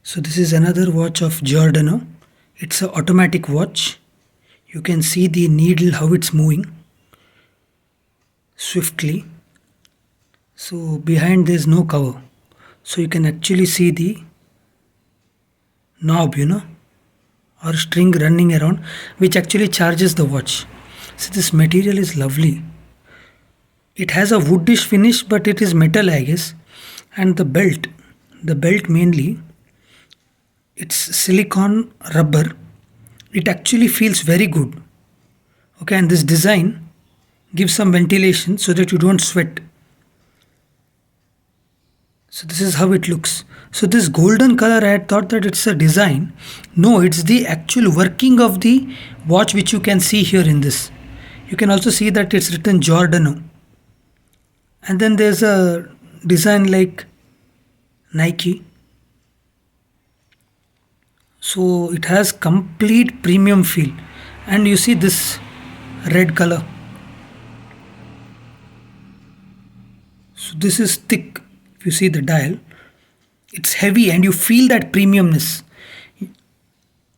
So this is another watch of Giordano. It's an automatic watch. You can see the needle how it's moving swiftly. So behind there's no cover. So you can actually see the knob, or string running around, which actually charges the watch. So this material is lovely. It has a woodish finish, but it is metal, I guess. And the belt mainly, it's silicone rubber. It actually feels very good. Okay, and this design gives some ventilation so that you don't sweat. So this is how it looks. So this golden color, I had thought that it's a design. No, it's the actual working of the watch which you can see here in this. You can also see that it's written Giordano. And then there's a design like Nike. So it has complete premium feel. And you see this red color. So this is thick. If you see the dial, it's heavy and you feel that premiumness.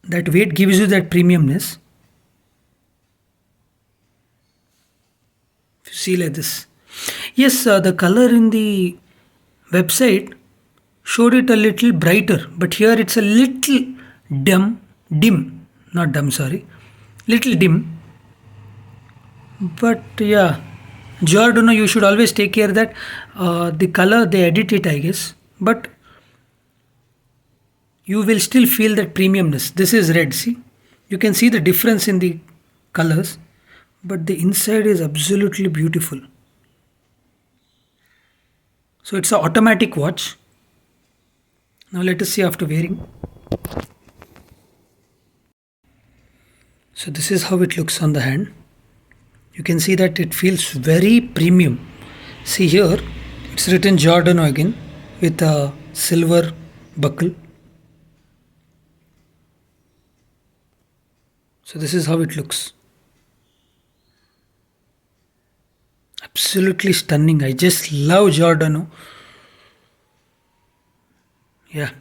That weight gives you that premiumness. If you see like this. Yes, the color in the website showed it a little brighter, but here it's a little dim, not dumb, sorry, little dim. But yeah, Giordano, you should always take care that the color they edit it, I guess, but you will still feel that premiumness. This is red, see, you can see the difference in the colors, but the inside is absolutely beautiful. So it's an automatic watch. Now let us see after wearing. So this is how it looks on the hand. You can see that it feels very premium. See here, it's written Giordano again with a silver buckle. So this is how it looks. Absolutely stunning. I just love Giordano. Yeah.